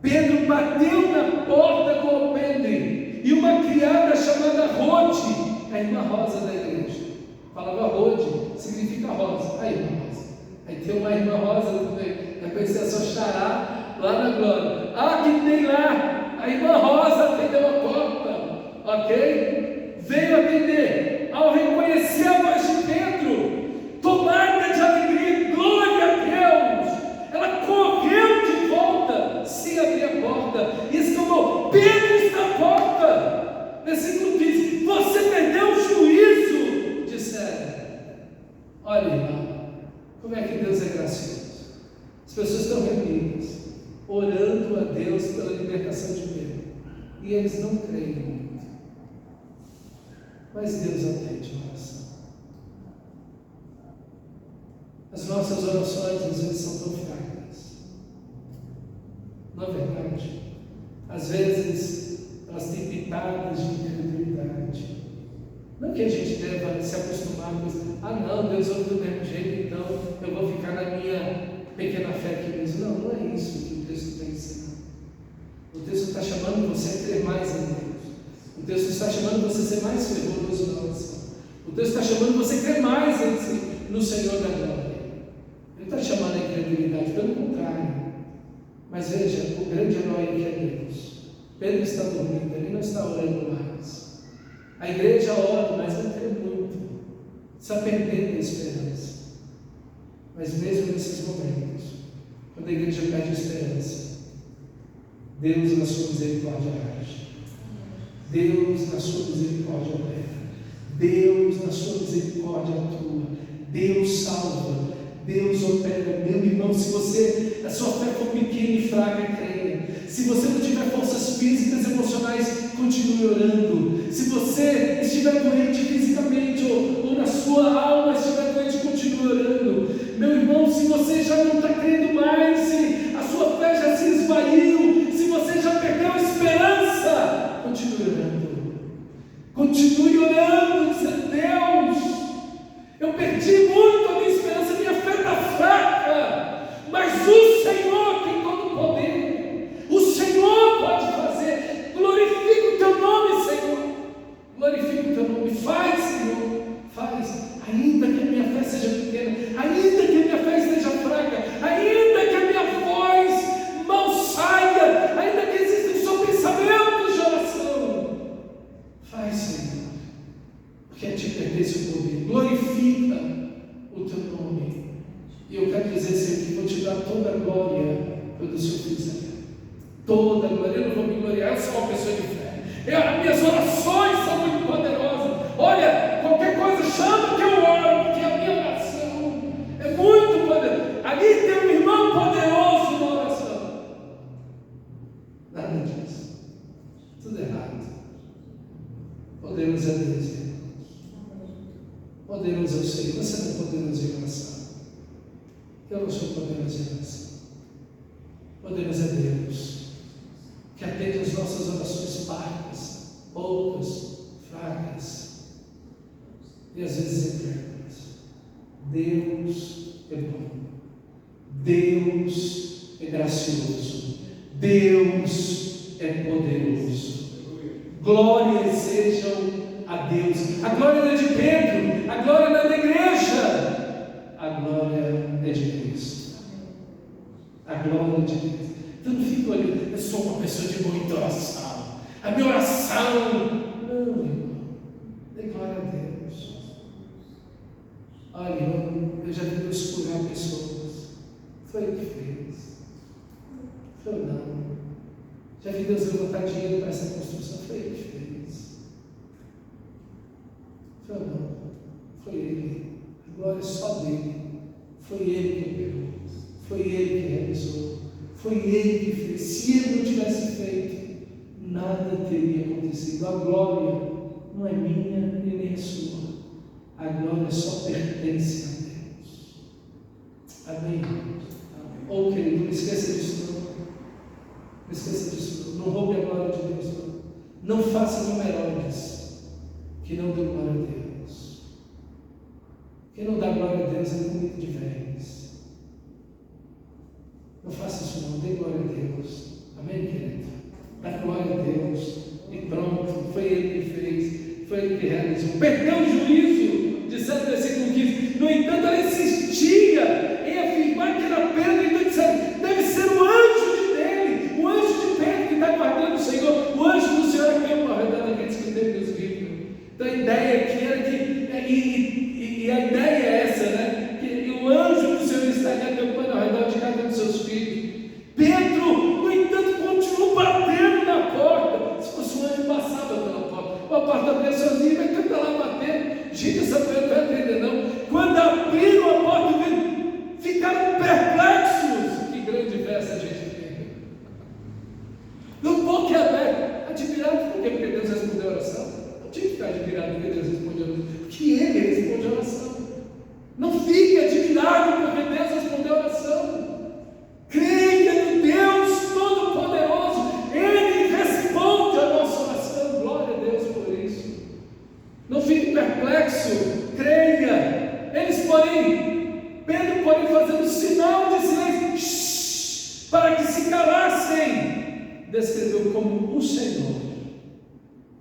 Pedro bateu na porta do alpendre e uma criada chamada Rode, a irmã Rosa da igreja, falava Rode, significa rosa. Aí, irmã Rosa. Aí tem uma irmã Rosa também, vai conhecer a sua xará lá na glória. Ah, que tem lá, a irmã Rosa atendeu a porta, ok? Veio atender. Ao reconhecer a voz de Pedro, tomada de alegria, glória a Deus, ela correu de volta, sem abrir a porta, e exclamou: Pedro está à porta. Versículo 15: você perdeu o juízo, disseram. Olha, irmão, como é que Deus é gracioso. As pessoas estão reunidas, orando a Deus pela libertação de Pedro, e eles não creem muito, mas Deus atende a oração. As nossas orações às vezes são tão fracas, não é verdade? Às vezes elas têm pitadas de incredulidade. Não que a gente deva se acostumar com isso. Ah não, Deus ouve do mesmo jeito, então eu vou ficar na minha pequena fé aqui mesmo. Não, não é isso que o texto está ensinando. O texto está chamando você a crer mais em Deus. O texto está chamando você a ser mais fervoroso na oração. O texto está chamando você a crer mais no Senhor da glória. Ele está chamando a incredulidade, pelo contrário. Mas veja, o grande herói aqui é Deus. Pedro está dormindo, ele não está orando mais. A igreja ora, mas não crê muito, está perdendo a esperança. Mas mesmo nesses momentos, quando a igreja perde a esperança, Deus na sua misericórdia age. Deus na sua misericórdia opera. Deus na sua misericórdia atua. Deus salva. Deus opera. Meu irmão, se a sua fé for pequena e fraca, creia. Se você não tiver forças físicas e emocionais, continue orando. Se você estiver doente fisicamente ou na sua alma estiver doente, continue orando. Meu irmão, se você já não está crendo mais, se a sua fé já se esvaiu, se você já perdeu a esperança, continue orando. Continue orando, dizendo: Deus, eu perdi muito a minha esperança, minha fé está fraca, mas o Senhor tem todo o poder. O Senhor pode fazer. Glorifica o teu nome, Senhor. Glorifica o teu nome. Faz, Senhor. Faz. Ainda que a minha fé seja pequena, ainda que a minha fé esteja fraca, ainda que a minha voz mal saia, ainda que existam só pensamentos de oração, faz, Senhor, porque a ti pertence o poder. Glorifica o teu nome. E eu quero dizer, Senhor, que vou te dar toda a glória quando o Senhor fizer. Toda a glória. Eu não vou me gloriar, eu sou uma pessoa de fé. As minhas orações são muito poderosas. Olha, qualquer coisa chama que eu oro, porque a minha oração é muito poderosa. Ali tem um irmão poderoso na oração. Nada disso. Tudo errado. Poderoso é Deus, irmãos. Poderoso é o Senhor. Você não é poderoso em oração. Eu não sou poderoso em oração. Poderoso é Deus, que atende as nossas orações parcas, poucas, fracas e às vezes incrédulas. Deus é bom, Deus é gracioso, Deus é poderoso. Glórias sejam a Deus. A glória não é de Pedro, a glória não é da igreja, a glória é de Cristo. A glória de Deus. Então não fico ali, eu sou uma pessoa de muita oração. A minha oração. Não, irmão. Dê glória a Deus. Olha, eu já vi Deus curar pessoas. Foi Ele que fez. Foi não. Já vi Deus levantar dinheiro para essa construção. Foi Ele que fez. Foi não. Foi Ele. A glória é só dele. Foi Ele que operou. Foi Ele que realizou. Foi Ele que fez. Se Ele não tivesse feito, nada teria acontecido. A glória não é minha e nem é sua. A glória só pertence a Deus. Amém? Ou querido, não esqueça disso não. Não esqueça disso não. Não roube a glória de Deus não. Não faça como Herodes, que não deu glória a Deus. Quem não dá glória a Deus é comida de velhos. Não faça isso não, dê glória a Deus. Amém, querido? Dá glória a Deus. E pronto, foi Ele que fez, foi Ele que realizou. Perdeu o juízo, dizendo no versículo 15. No entanto, ela insistia em afirmar que era Pedro, então disseram, deve ser o anjo dele, o anjo de Pedro que está guardando o Senhor, o anjo do Senhor é meu guardando aqueles que têm Deus vivo. Então a ideia aqui era que, e a ideia é essa, né? Que o anjo do Senhor estaria acampando ao redor de cada um dos seus filhos. Pedro, no entanto, continuou batendo na porta. Se fosse um anjo, passava pela porta. A porta abria sozinha, mas quem está lá batendo? Gente, essa mulher não vai entender, não. Quando abriram a porta, ficaram perplexos. Que grande festa a gente tem. No pouco aberto, admirado por quê? Porque Deus respondeu a oração. Não tinha que ficar admirado porque Deus respondeu a oração. Porque Ele responde a oração. Não fique admirado porque Deus respondeu a oração. Creia no Deus Todo-Poderoso. Ele responde a nossa oração. Glória a Deus por isso. Não fique perplexo. Creia. Eles, Pedro, fazendo sinal de silêncio, para que se calassem, descreveu como o Senhor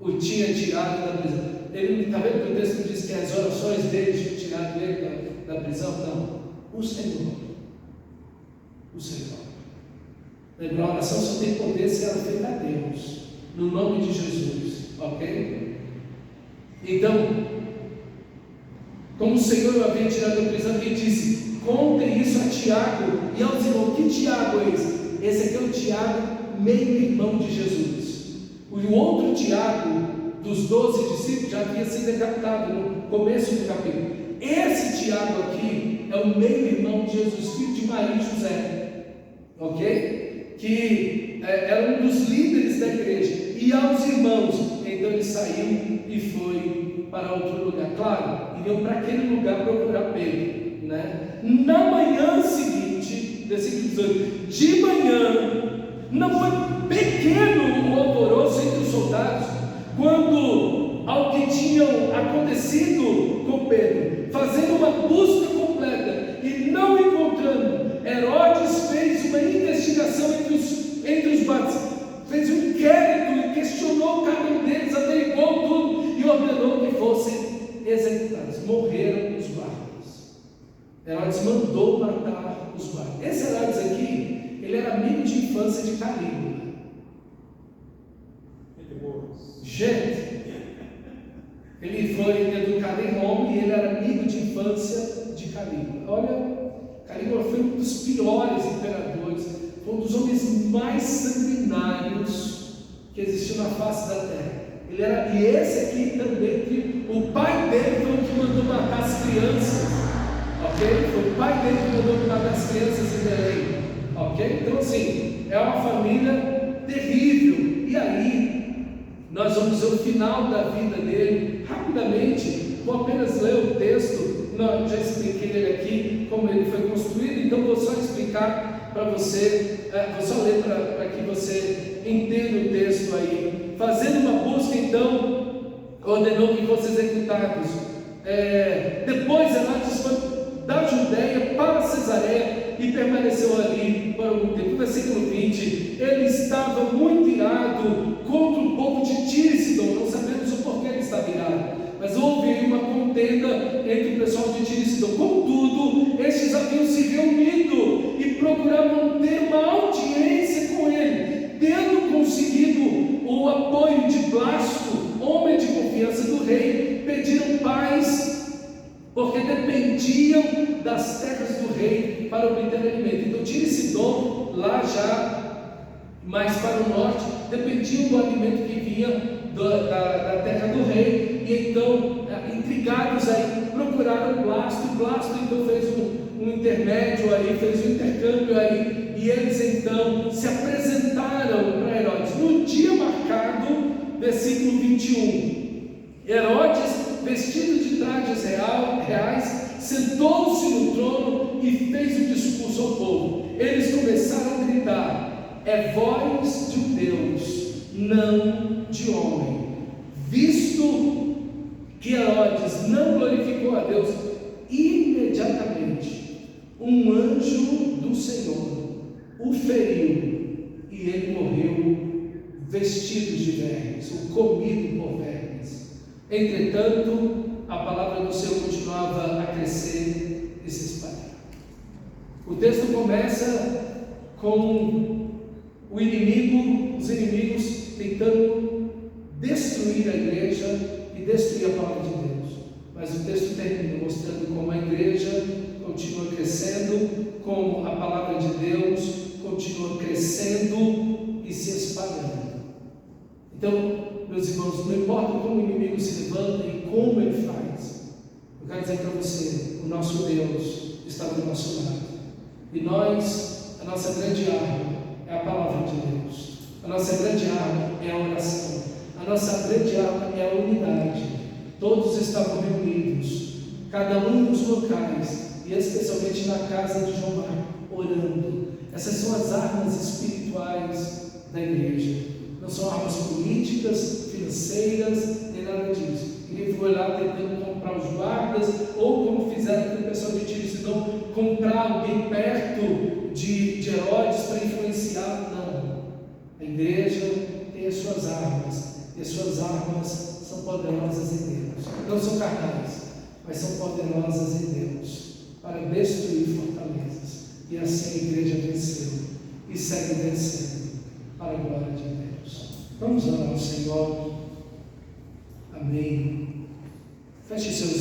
o tinha tirado da prisão. Ele está vendo que o texto diz que as orações dele tinham tirado ele da prisão? Não. O Senhor. O Senhor. Lembra, a oração só tem poder se ela é feita a Deus, no nome de Jesus. Ok? Então, como o Senhor o havia tirado da prisão, ele disse: contem isso a Tiago e aos irmãos. Que Tiago é esse? Esse aqui é o Tiago, meio-irmão de Jesus. O outro Tiago, dos 12 discípulos, já havia sido decapitado no começo do capítulo. Esse Tiago aqui é o meio-irmão de Jesus, filho de Maria e José, ok? Que era um dos líderes da igreja. E aos irmãos, então ele saiu e foi para outro lugar. Claro, iriam para aquele lugar procurar Pedro, né? Na manhã seguinte, versículo 18, de manhã, não foi pequeno o alvoroço entre os soldados, quando ao que tinham acontecido com Pedro, fazendo uma busca completa e não encontrando, Herodes fez uma investigação entre os batizantes, fez um inquérito e questionou cada um deles, averiguou tudo e ordenou que fossem executados. Morreram os guardas. Herodes mandou matar os guardas. Esse Herodes aqui, ele era amigo de infância de Calígula. Gente, ele foi educado em Roma e ele era amigo de infância de Calígula. Olha, Calígula foi um dos piores imperadores, foi um dos homens mais sanguinários que existiu na face da terra. E esse aqui também, o pai dele foi o que mandou matar as crianças, ok? Foi o pai dele que mandou matar as crianças em Belém, ok? Então assim, é uma família terrível. E aí, nós vamos ver o final da vida dele, rapidamente, vou apenas ler o texto. Não, já expliquei ele aqui, como ele foi construído, então vou só explicar para você, vou só ler para que você entenda o texto aí. Fazendo uma busca, então, ordenou que fossem executados. Depois Herodes foi da Judéia para Cesareia e permaneceu ali por algum tempo. Versículo 20, ele estava muito irado contra o povo de Tiro e Sidom. Não sabemos o porquê ele estava irado, mas houve uma contenda entre o pessoal de Tiro e Sidom. Contudo, estes haviam se reunido e procuravam ter uma audiência com ele. Tendo conseguido o apoio de Blasto, homem de confiança do rei, pediram paz, porque dependia obter alimento. Então tira esse dom lá já mais para o norte, dependiam do alimento que vinha da terra do rei, e então, intrigados aí, procuraram Blasto, e Blasto então fez um intermédio aí, fez um intercâmbio aí, e eles então se apresentaram para Herodes. No dia marcado, versículo 21, Herodes, vestido de trajes reais, sentou-se no trono e fez um discurso ao povo. Eles começaram a gritar: é voz de Deus, não de homem. Visto que Herodes não glorificou a Deus, imediatamente um anjo do Senhor o feriu e ele morreu vestido de vermes, ou comido por vermes. Entretanto, a palavra do Senhor continuava a crescer e se espalhar. O texto começa com os inimigos tentando destruir a igreja e destruir a palavra de Deus. Mas o texto termina mostrando como a igreja continua crescendo, como a palavra de Deus continua crescendo e se espalhando. Então, meus irmãos, não importa como o inimigo se levanta e como ele faz, eu quero dizer para você, o nosso Deus está do nosso lado. E nós, a nossa grande arma é a palavra de Deus. A nossa grande arma é a oração. A nossa grande arma é a unidade. Todos estavam reunidos, cada um nos locais, e especialmente na casa de Jeová, orando. Essas são as armas espirituais da igreja. Não são armas políticas, financeiras, nem nada disso. Ninguém foi lá tentando comprar os guardas, ou como fizeram com o pessoal de Tiro, senão comprar alguém perto de Herodes para influenciar. Não. A igreja tem as suas armas, e as suas armas são poderosas em Deus. Não são carnais, mas são poderosas em Deus para destruir fortalezas. E assim a igreja venceu e segue vencendo para a glória de Deus. Vamos orar ao Senhor. Amém. Feche seus